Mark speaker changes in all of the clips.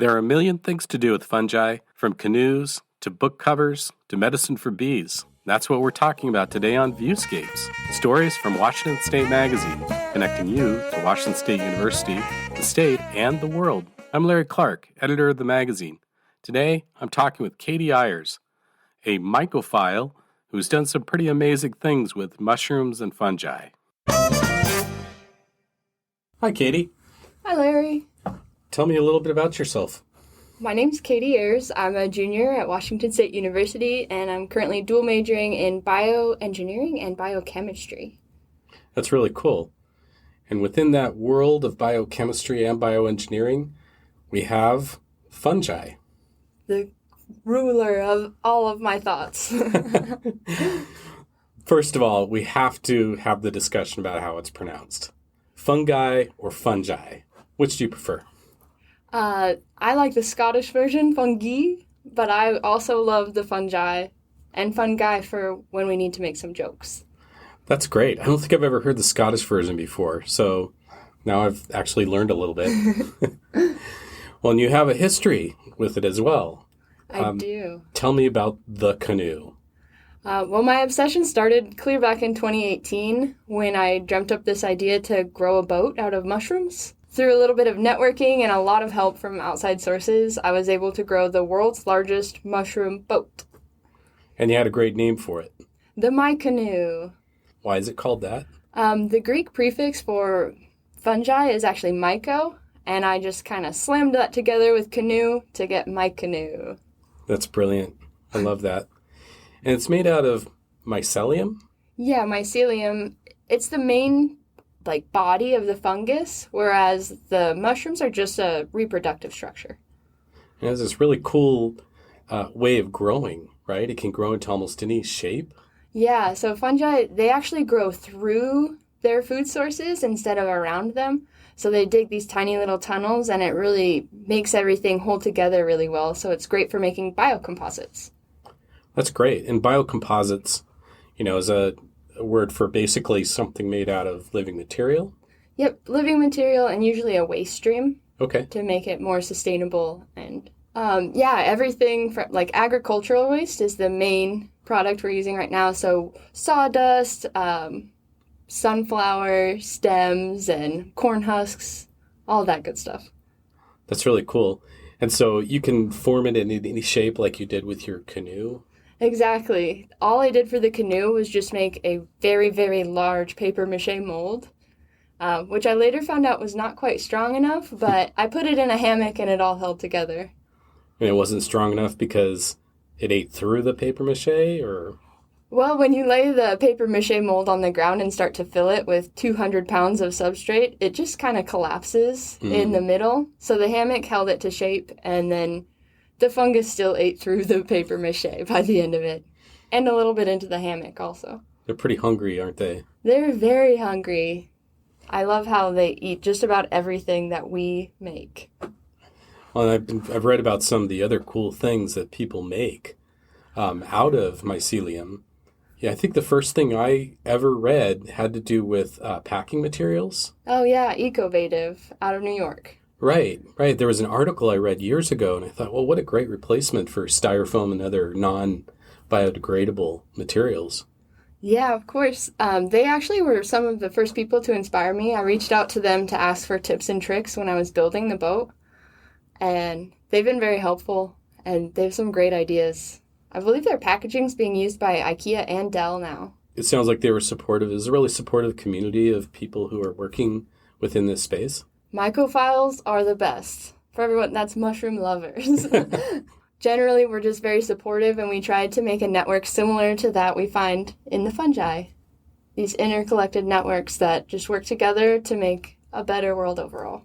Speaker 1: There are a million things to do with fungi, from canoes to book covers to medicine for bees. That's what we're talking about today on Viewscapes. Stories from Washington State Magazine, connecting you to Washington State University, the state, and the world. I'm Larry Clark, editor of the magazine. Today, I'm talking with Katy Ayers, a mycophile who's done some pretty amazing things with mushrooms and fungi. Hi, Katy.
Speaker 2: Hi, Larry.
Speaker 1: Tell me a little bit about yourself.
Speaker 2: My name's Katy Ayers. I'm a junior at Washington State University, and I'm currently dual majoring in bioengineering and biochemistry.
Speaker 1: That's really cool. And within that world of biochemistry and bioengineering, we have fungi.
Speaker 2: The ruler of all of my thoughts.
Speaker 1: First of all, we have to have the discussion about how it's pronounced. Fungi or fungi? Which do you prefer?
Speaker 2: I like the Scottish version, fungi, but I also love the fungi and fungi for when we need to make some jokes.
Speaker 1: That's great. I don't think I've ever heard the Scottish version before, so now I've actually learned a little bit. Well, and you have a history with it as well.
Speaker 2: I do.
Speaker 1: Tell me about the canoe.
Speaker 2: Well, my obsession started clear back in 2018 when I dreamt up this idea to grow a boat out of mushrooms. Through a little bit of networking and a lot of help from outside sources, I was able to grow the world's largest mushroom boat.
Speaker 1: And you had a great name for it.
Speaker 2: The MyConoe.
Speaker 1: Why is it called that?
Speaker 2: The Greek prefix for fungi is actually myco, and I just kind of slammed that together with canoe to get MyConoe.
Speaker 1: That's brilliant. I love that. And it's made out of mycelium? Yeah,
Speaker 2: mycelium. It's the main body of the fungus, whereas the mushrooms are just a reproductive structure.
Speaker 1: It has this really cool way of growing, right? It can grow into almost any shape.
Speaker 2: Yeah, so fungi, they actually grow through their food sources instead of around them. So they dig these tiny little tunnels, and it really makes everything hold together really well. So it's great for making biocomposites.
Speaker 1: That's great. And biocomposites, is a word for basically something made out of living material?
Speaker 2: Yep, living material and usually a waste stream.
Speaker 1: Okay.
Speaker 2: To make it more sustainable. And everything from agricultural waste is the main product we're using right now. So sawdust, sunflower stems, and corn husks, all that good stuff.
Speaker 1: That's really cool. And so you can form it in any shape like you did with your canoe?
Speaker 2: Exactly. All I did for the canoe was just make a very, very large paper mache mold, which I later found out was not quite strong enough, but I put it in a hammock and it all held together.
Speaker 1: And it wasn't strong enough because it ate through the paper mache, or?
Speaker 2: Well, when you lay the paper mache mold on the ground and start to fill it with 200 pounds of substrate, it just kind of collapses in the middle. So the hammock held it to shape, and then the fungus still ate through the paper mache by the end of it, and a little bit into the hammock also.
Speaker 1: They're pretty hungry, aren't they?
Speaker 2: They're very hungry. I love how they eat just about everything that we make.
Speaker 1: Well, I've read about some of the other cool things that people make out of mycelium. Yeah, I think the first thing I ever read had to do with packing materials.
Speaker 2: Oh yeah, Ecovative out of New York.
Speaker 1: Right. There was an article I read years ago, and I thought, well, what a great replacement for styrofoam and other non-biodegradable materials.
Speaker 2: Yeah, of course. They actually were some of the first people to inspire me. I reached out to them to ask for tips and tricks when I was building the boat, and they've been very helpful, and they have some great ideas. I believe their packaging is being used by IKEA and Dell now.
Speaker 1: It sounds like they were supportive. Is a really supportive community of people who are working within this space?
Speaker 2: Mycophiles are the best. For everyone that's mushroom lovers. Generally, we're just very supportive, and we tried to make a network similar to that we find in the fungi. These interconnected networks that just work together to make a better world overall.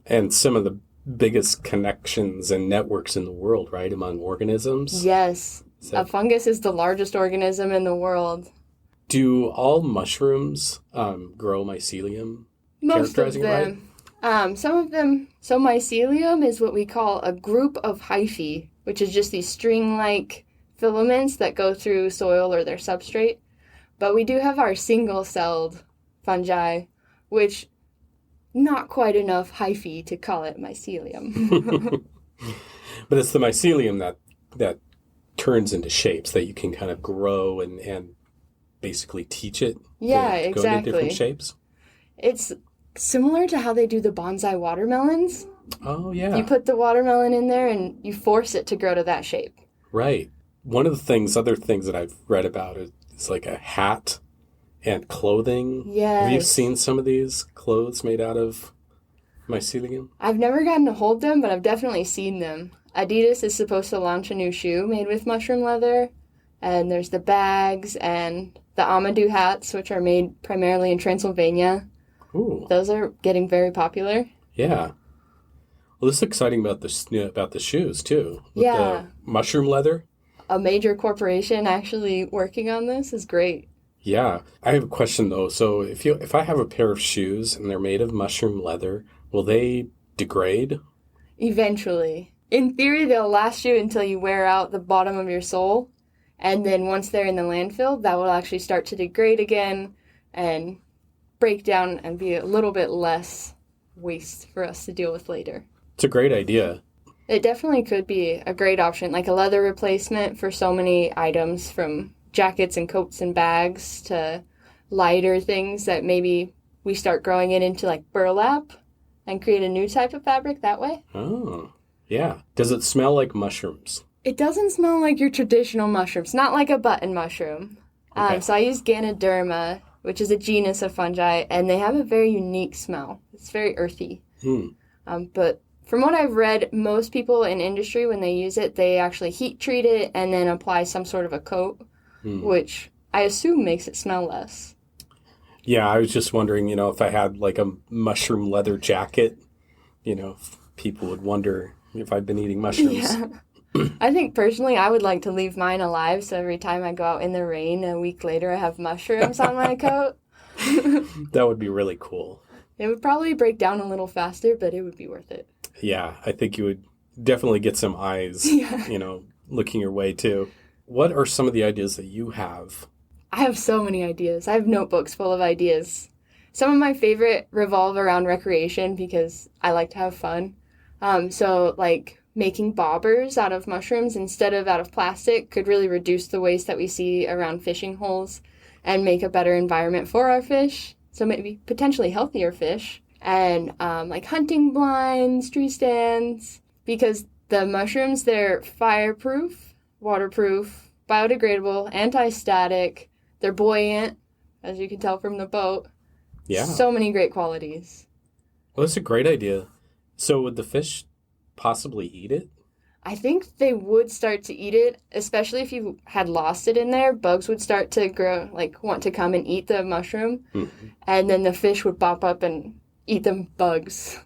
Speaker 1: And some of the biggest connections and networks in the world, right, among organisms?
Speaker 2: Yes. A fungus is the largest organism in the world.
Speaker 1: Do all mushrooms grow mycelium?
Speaker 2: Most of them. Right? Some of them. So mycelium is what we call a group of hyphae, which is just these string-like filaments that go through soil or their substrate. But we do have our single-celled fungi, which not quite enough hyphae to call it mycelium.
Speaker 1: But it's the mycelium that turns into shapes that you can kind of grow and basically teach it
Speaker 2: Yeah,
Speaker 1: to go into different shapes.
Speaker 2: It's similar to how they do the bonsai watermelons.
Speaker 1: Oh, yeah.
Speaker 2: You put the watermelon in there and you force it to grow to that shape.
Speaker 1: Right. One of the other things that I've read about is like a hat and clothing.
Speaker 2: Yes.
Speaker 1: Have you seen some of these clothes made out of mycelium?
Speaker 2: I've never gotten to hold them, but I've definitely seen them. Adidas is supposed to launch a new shoe made with mushroom leather. And there's the bags and the Amadou hats, which are made primarily in Transylvania.
Speaker 1: Ooh.
Speaker 2: Those are getting very popular.
Speaker 1: Yeah. Well, this is exciting about the shoes, too. With
Speaker 2: Yeah.
Speaker 1: the mushroom leather.
Speaker 2: A major corporation actually working on this is great.
Speaker 1: Yeah. I have a question, though. So if I have a pair of shoes and they're made of mushroom leather, will they degrade?
Speaker 2: Eventually. In theory, they'll last you until you wear out the bottom of your sole. And then once they're in the landfill, that will actually start to degrade again and break down and be a little bit less waste for us to deal with later.
Speaker 1: It's a great idea.
Speaker 2: It definitely could be a great option, like a leather replacement for so many items, from jackets and coats and bags to lighter things that maybe we start growing it into like burlap and create a new type of fabric that way.
Speaker 1: Oh, yeah. Does it smell like mushrooms?
Speaker 2: It doesn't smell like your traditional mushrooms, not like a button mushroom.
Speaker 1: Okay.
Speaker 2: So I use Ganoderma, which is a genus of fungi, and they have a very unique smell. It's very earthy. But from what I've read, most people in industry, when they use it, they actually heat treat it and then apply some sort of a coat, which I assume makes it smell less.
Speaker 1: Yeah, I was just wondering, if I had like a mushroom leather jacket, people would wonder if I'd been eating mushrooms.
Speaker 2: Yeah. I think personally I would like to leave mine alive, so every time I go out in the rain a week later I have mushrooms on my coat.
Speaker 1: That would be really cool.
Speaker 2: It would probably break down a little faster, but it would be worth it.
Speaker 1: Yeah, I think you would definitely get some eyes, looking your way too. What are some of the ideas that you have?
Speaker 2: I have so many ideas. I have notebooks full of ideas. Some of my favorite revolve around recreation because I like to have fun. So like making bobbers out of mushrooms instead of out of plastic could really reduce the waste that we see around fishing holes and make a better environment for our fish. So maybe potentially healthier fish. And like hunting blinds, tree stands, because the mushrooms, they're fireproof, waterproof, biodegradable, anti-static, they're buoyant, as you can tell from the boat.
Speaker 1: Yeah.
Speaker 2: So many great qualities.
Speaker 1: Well, that's a great idea. So would the fish possibly eat it?
Speaker 2: I think they would start to eat it, especially if you had lost it in there. Bugs would start to grow, like want to come and eat the mushroom. Mm-hmm. And then the fish would pop up and eat them bugs.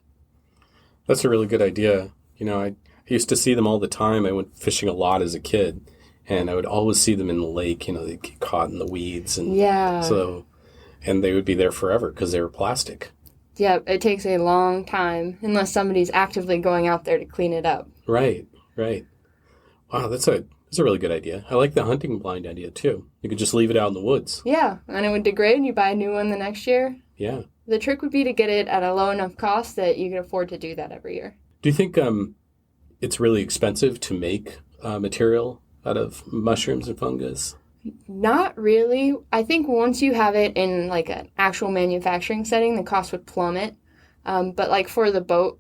Speaker 1: That's a really good idea. I used to see them all the time. I went fishing a lot as a kid, and I would always see them in the lake. They'd get caught in the weeds. And and they would be there forever because they were plastic.
Speaker 2: Yeah, it takes a long time unless somebody's actively going out there to clean it up.
Speaker 1: Right. Wow, that's a really good idea. I like the hunting blind idea, too. You could just leave it out in the woods.
Speaker 2: Yeah, and it would degrade and you buy a new one the next year.
Speaker 1: Yeah.
Speaker 2: The trick would be to get it at a low enough cost that you can afford to do that every year.
Speaker 1: Do you think it's really expensive to make material out of mushrooms and fungus?
Speaker 2: Not really. I think once you have it in like an actual manufacturing setting, the cost would plummet. But like for the boat,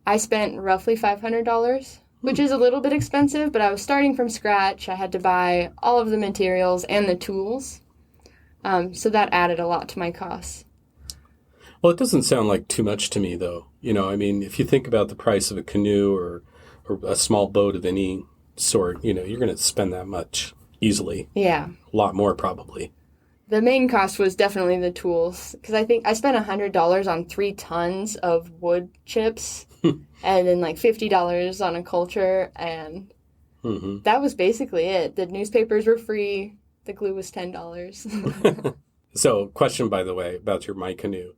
Speaker 2: I spent roughly $500, which is a little bit expensive, but I was starting from scratch. I had to buy all of the materials and the tools. So that added a lot to my costs.
Speaker 1: Well, it doesn't sound like too much to me, though. If you think about the price of a canoe or a small boat of any sort, you're going to spend that much easily. Yeah. A lot more, probably.
Speaker 2: The main cost was definitely the tools, because I think I spent $100 on 3 tons of wood chips, and then like $50 on a culture, and that was basically it. The newspapers were free. The glue was $10.
Speaker 1: So, question, by the way, about your MyConoe.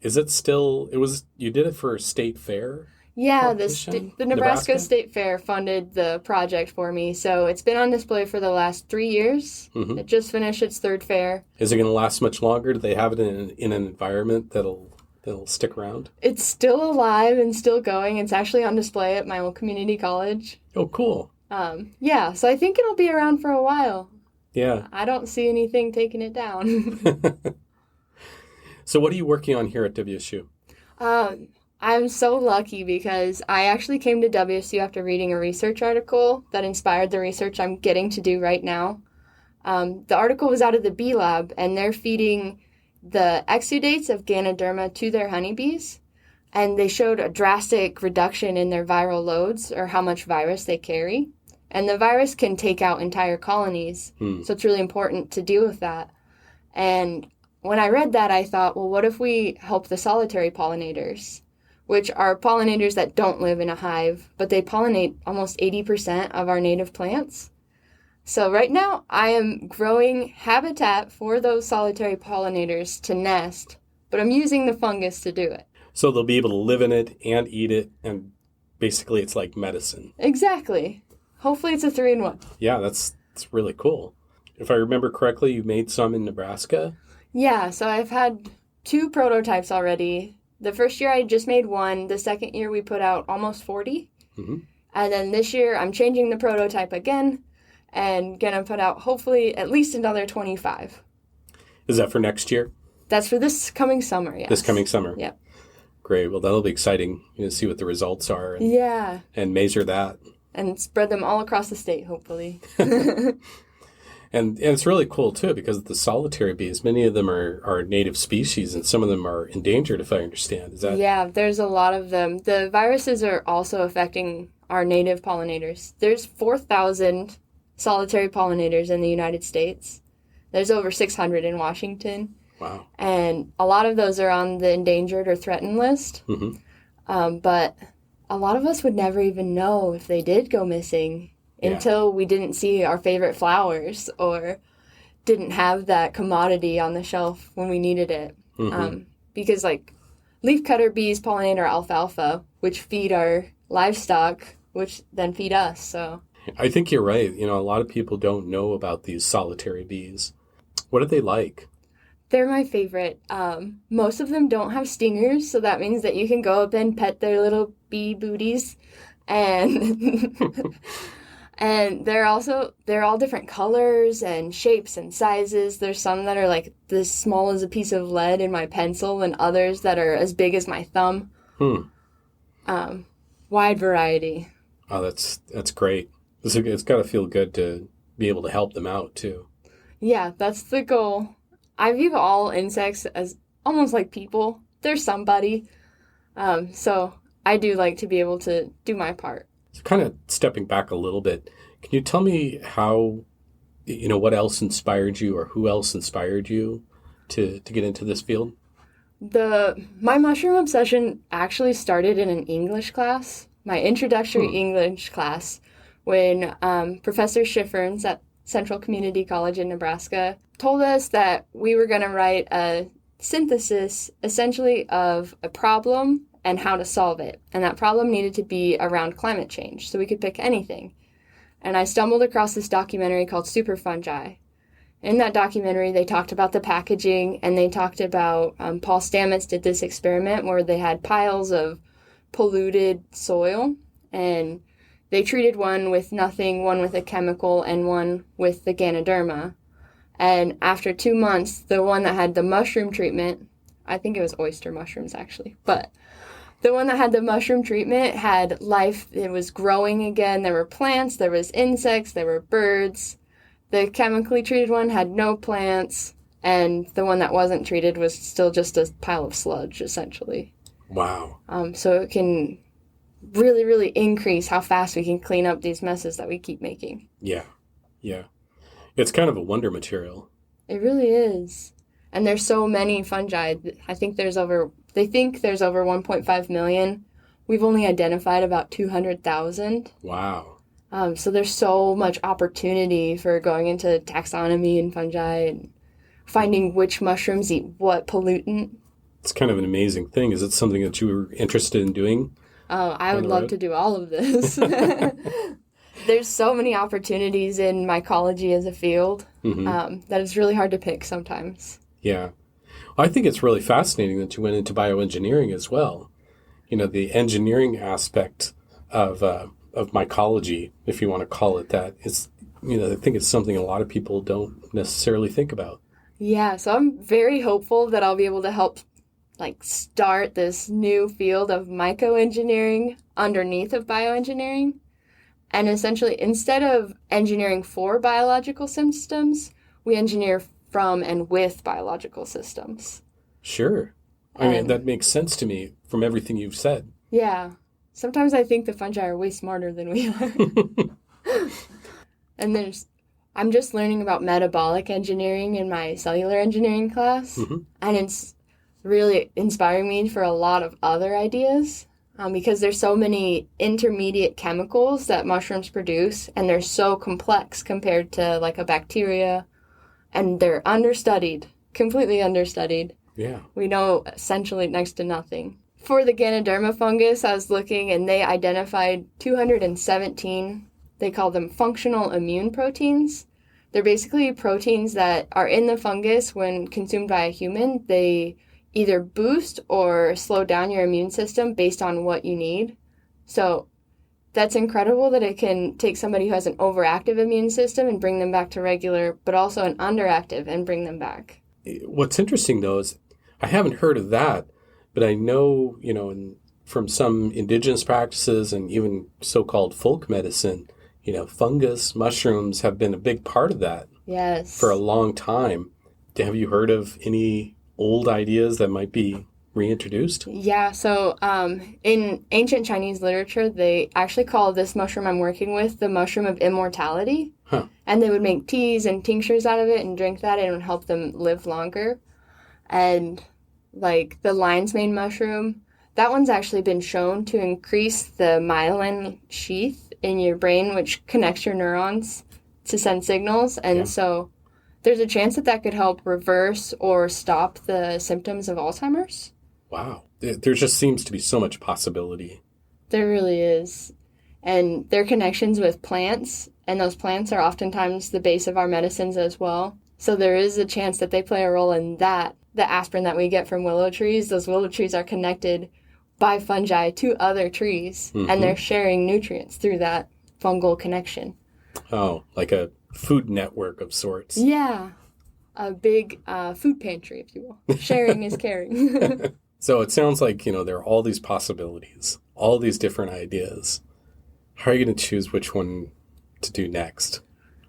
Speaker 1: Is it still, you did it for a state fair?
Speaker 2: Yeah, the Nebraska State Fair funded the project for me, so it's been on display for the last 3 years. Mm-hmm. It just finished its 3rd fair.
Speaker 1: Is it going to last much longer? Do they have it in an environment that'll They'll stick around?
Speaker 2: It's still alive and still going. It's actually on display at my old community college.
Speaker 1: Oh, cool.
Speaker 2: Yeah, so I think it'll be around for a while.
Speaker 1: Yeah.
Speaker 2: I don't see anything taking it down.
Speaker 1: So what are you working on here at WSU?
Speaker 2: I'm so lucky because I actually came to WSU after reading a research article that inspired the research I'm getting to do right now. The article was out of the bee lab, and they're feeding the exudates of Ganoderma to their honeybees, and they showed a drastic reduction in their viral loads, or how much virus they carry. And the virus can take out entire colonies, so it's really important to deal with that. And when I read that, I thought, well, what if we help the solitary pollinators, which are pollinators that don't live in a hive, but they pollinate almost 80% of our native plants. So right now, I am growing habitat for those solitary pollinators to nest, but I'm using the fungus to do it.
Speaker 1: So they'll be able to live in it and eat it, and basically it's like medicine.
Speaker 2: Exactly. Hopefully it's a 3-in-1.
Speaker 1: Yeah, that's really cool. If I remember correctly, you made some in Nebraska?
Speaker 2: Yeah, so I've had 2 prototypes already. The first year I just made 1. The second year we put out almost 40.
Speaker 1: Mm-hmm.
Speaker 2: And then this year I'm changing the prototype again and gonna put out hopefully at least another 25.
Speaker 1: Is that for next year?
Speaker 2: That's for this coming summer, yes.
Speaker 1: This coming summer?
Speaker 2: Yep.
Speaker 1: Great. Well, that'll be exciting to see what the results are and measure that.
Speaker 2: And spread them all across the state, hopefully.
Speaker 1: And it's really cool, too, because the solitary bees, many of them are native species, and some of them are endangered, if I understand. Is that...
Speaker 2: Yeah, there's a lot of them. The viruses are also affecting our native pollinators. There's 4,000 solitary pollinators in the United States. There's over 600 in Washington.
Speaker 1: Wow.
Speaker 2: And a lot of those are on the endangered or threatened list.
Speaker 1: Mm-hmm.
Speaker 2: But a lot of us would never even know if they did go missing until we didn't see our favorite flowers or didn't have that commodity on the shelf when we needed it.
Speaker 1: Mm-hmm.
Speaker 2: Because, like, leafcutter bees pollinate our alfalfa, which feed our livestock, which then feed us, so...
Speaker 1: I think you're right. A lot of people don't know about these solitary bees. What are they like?
Speaker 2: They're my favorite. Most of them don't have stingers, so that means that you can go up and pet their little bee booties. And and they're all different colors and shapes and sizes. There's some that are like this small as a piece of lead in my pencil, and others that are as big as my thumb. Wide variety.
Speaker 1: Oh, that's great. It's got to feel good to be able to help them out, too.
Speaker 2: Yeah, that's the goal. I view all insects as almost like people. They're somebody. So I do like to be able to do my part.
Speaker 1: So kind of stepping back a little bit, can you tell me how, what else inspired you or who else inspired you to get into this field?
Speaker 2: My mushroom obsession actually started in an English class, my introductory English class, when Professor Schifferns at Central Community College in Nebraska told us that we were going to write a synthesis essentially of a problem and how to solve it. And that problem needed to be around climate change, so we could pick anything. And I stumbled across this documentary called Super Fungi. In that documentary, they talked about the packaging, and they talked about Paul Stamets did this experiment where they had piles of polluted soil, and they treated one with nothing, one with a chemical, and one with the Ganoderma. And after 2 months, the one that had the mushroom treatment, I think it was oyster mushrooms actually, but the one that had the mushroom treatment had life. It was growing again. There were plants, there was insects, there were birds. The chemically treated one had no plants, and the one that wasn't treated was still just a pile of sludge, essentially.
Speaker 1: Wow.
Speaker 2: So it can really, really increase how fast we can clean up these messes that we keep making.
Speaker 1: Yeah. It's kind of a wonder material.
Speaker 2: It really is. And there's so many fungi. They think there's over 1.5 million. We've only identified about 200,000.
Speaker 1: Wow.
Speaker 2: So there's so much opportunity for going into taxonomy and fungi and finding which mushrooms eat what pollutant.
Speaker 1: It's kind of an amazing thing. Is it something that you were interested in doing?
Speaker 2: Oh, I would love to do all of this. There's so many opportunities in mycology as a field that it's really hard to pick sometimes.
Speaker 1: Yeah. I think it's really fascinating that you went into bioengineering as well. The engineering aspect of mycology, if you want to call it that, is, I think it's something a lot of people don't necessarily think about.
Speaker 2: Yeah, so I'm very hopeful that I'll be able to help start this new field of mycoengineering underneath of bioengineering. And essentially, instead of engineering for biological systems, we engineer from and with biological systems.
Speaker 1: Sure. I mean, that makes sense to me from everything you've said.
Speaker 2: Yeah. Sometimes I think the fungi are way smarter than we are. And I'm just learning about metabolic engineering in my cellular engineering class.
Speaker 1: Mm-hmm.
Speaker 2: And it's really inspiring me for a lot of other ideas. Because there's so many intermediate chemicals that mushrooms produce, and they're so complex compared to a bacteria, and they're understudied, completely understudied.
Speaker 1: Yeah.
Speaker 2: We know essentially next to nothing. For the Ganoderma fungus, I was looking, and they identified 217, they call them functional immune proteins. They're basically proteins that are in the fungus when consumed by a human. They either boost or slow down your immune system based on what you need. So that's incredible that it can take somebody who has an overactive immune system and bring them back to regular, but also an underactive and bring them back.
Speaker 1: What's interesting, though, is I haven't heard of that, but I know, from some indigenous practices and even so-called folk medicine, fungus, mushrooms have been a big part of that.
Speaker 2: Yes.
Speaker 1: For a long time. Have you heard of any old ideas that might be reintroduced?
Speaker 2: Yeah, so in ancient Chinese literature, they actually call this mushroom I'm working with the mushroom of immortality.
Speaker 1: Huh.
Speaker 2: And they would make teas and tinctures out of it and drink that, and it would help them live longer. And the lion's mane mushroom, that one's actually been shown to increase the myelin sheath in your brain, which connects your neurons to send signals. And so there's a chance that could help reverse or stop the symptoms of Alzheimer's.
Speaker 1: Wow. There just seems to be so much possibility.
Speaker 2: There really is. And their connections with plants, and those plants are oftentimes the base of our medicines as well. So there is a chance that they play a role in that. The aspirin that we get from willow trees, those willow trees are connected by fungi to other trees, and they're sharing nutrients through that fungal connection.
Speaker 1: Oh, like a food network of sorts.
Speaker 2: Yeah. A big food pantry, if you will. Sharing is caring.
Speaker 1: So it sounds like, there are all these possibilities, all these different ideas. How are you going to choose which one to do next?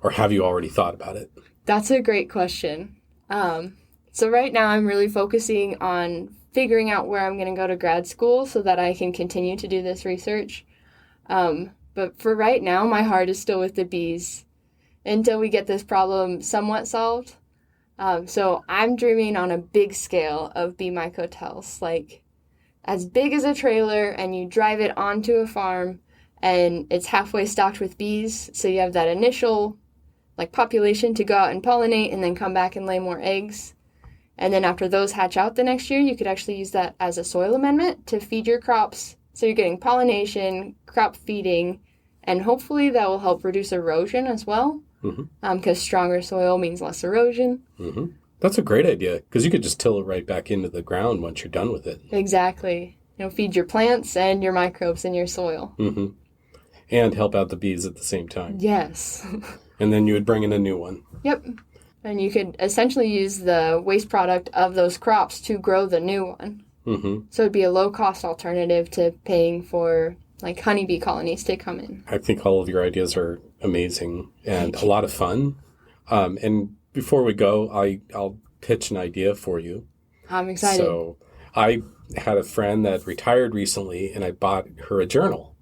Speaker 1: Or have you already thought about it?
Speaker 2: That's a great question. So right now I'm really focusing on figuring out where I'm going to go to grad school so that I can continue to do this research. But for right now, my heart is still with the bees until we get this problem somewhat solved. So I'm dreaming on a big scale of bee mycotels, as big as a trailer, and you drive it onto a farm, and it's halfway stocked with bees. So you have that initial population to go out and pollinate and then come back and lay more eggs. And then after those hatch out the next year, you could actually use that as a soil amendment to feed your crops. So you're getting pollination, crop feeding, and hopefully that will help reduce erosion as well. Because stronger soil means less erosion.
Speaker 1: That's a great idea, because you could just till it right back into the ground once you're done with it.
Speaker 2: Exactly. Feed your plants and your microbes in your soil.
Speaker 1: And help out the bees at the same time.
Speaker 2: Yes.
Speaker 1: And then you would bring in a new one.
Speaker 2: Yep. And you could essentially use the waste product of those crops to grow the new one. So it'd be a low-cost alternative to paying for honeybee colonies to come in.
Speaker 1: I think all of your ideas are amazing and a lot of fun. And before we go, I'll pitch an idea for you.
Speaker 2: I'm excited.
Speaker 1: So I had a friend that retired recently, and I bought her a journal.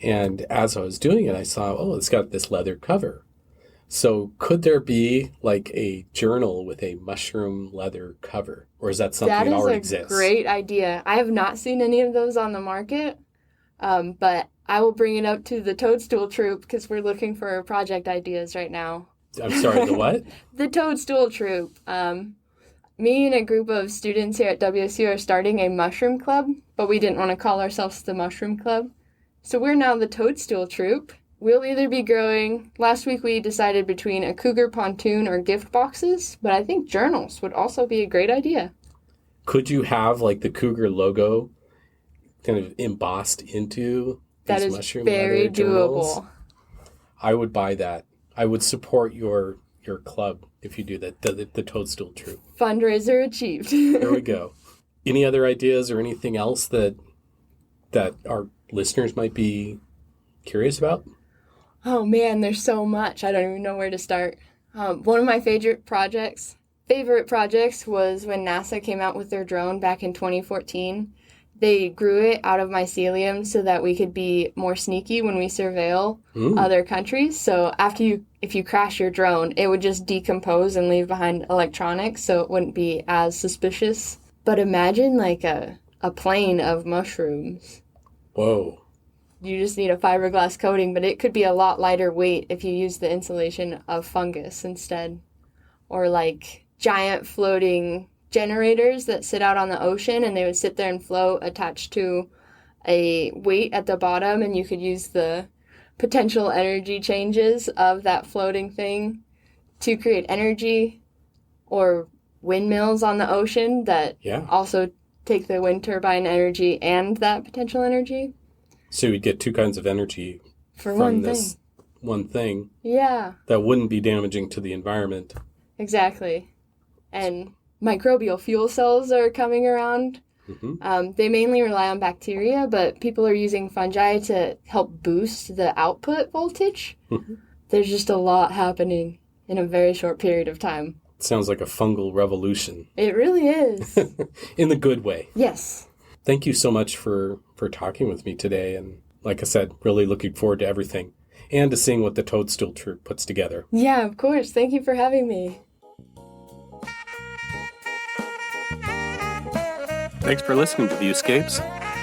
Speaker 1: And as I was doing it, I saw, it's got this leather cover. So could there be a journal with a mushroom leather cover? Or is that something that already exists?
Speaker 2: That is a great idea. I have not seen any of those on the market, but I will bring it up to the Toadstool Troop because we're looking for project ideas right now.
Speaker 1: I'm sorry, the what?
Speaker 2: The Toadstool Troop. Me and a group of students here at WSU are starting a mushroom club, but we didn't want to call ourselves the Mushroom Club. So we're now the Toadstool Troop. we'll either be growing, last week we decided between a cougar pontoon or gift boxes, but I think journals would also be a great idea.
Speaker 1: Could you have like the cougar logo kind of embossed into
Speaker 2: That
Speaker 1: these
Speaker 2: is
Speaker 1: mushroom
Speaker 2: very
Speaker 1: leather journals?
Speaker 2: doable.
Speaker 1: I would buy that. I would support your club if you do that, the Toadstool Troop.
Speaker 2: Fundraiser achieved.
Speaker 1: There we go. Any other ideas or anything else that our listeners might be curious about?
Speaker 2: Oh man, there's so much. I don't even know where to start. One of my favorite projects was when NASA came out with their drone back in 2014. They grew it out of mycelium so that we could be more sneaky when we surveil other countries. So if you crash your drone, it would just decompose and leave behind electronics, so it wouldn't be as suspicious. But imagine like a plane of mushrooms.
Speaker 1: Whoa.
Speaker 2: You just need a fiberglass coating, but it could be a lot lighter weight if you use the insulation of fungus instead. Or like giant floating generators that sit out on the ocean, and they would sit there and float attached to a weight at the bottom, and you could use the potential energy changes of that floating thing to create energy. Or windmills on the ocean that also take the wind turbine energy and that potential energy.
Speaker 1: So we'd get two kinds of energy from this one thing.
Speaker 2: Yeah.
Speaker 1: That wouldn't be damaging to the environment.
Speaker 2: Exactly. And microbial fuel cells are coming around. Mm-hmm. They mainly rely on bacteria, but people are using fungi to help boost the output voltage. Mm-hmm. There's just a lot happening in a very short period of time.
Speaker 1: Sounds like a fungal revolution.
Speaker 2: It really is.
Speaker 1: In the good way.
Speaker 2: Yes.
Speaker 1: Thank you so much for talking with me today. And like I said, really looking forward to everything and to seeing what the Toadstool Troop puts together.
Speaker 2: Yeah, of course. Thank you for having me.
Speaker 1: Thanks for listening to Viewscapes.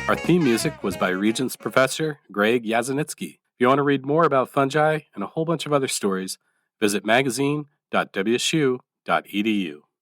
Speaker 1: Our theme music was by Regents Professor Greg Yazanitsky. If you want to read more about fungi and a whole bunch of other stories, visit magazine.wsu.edu.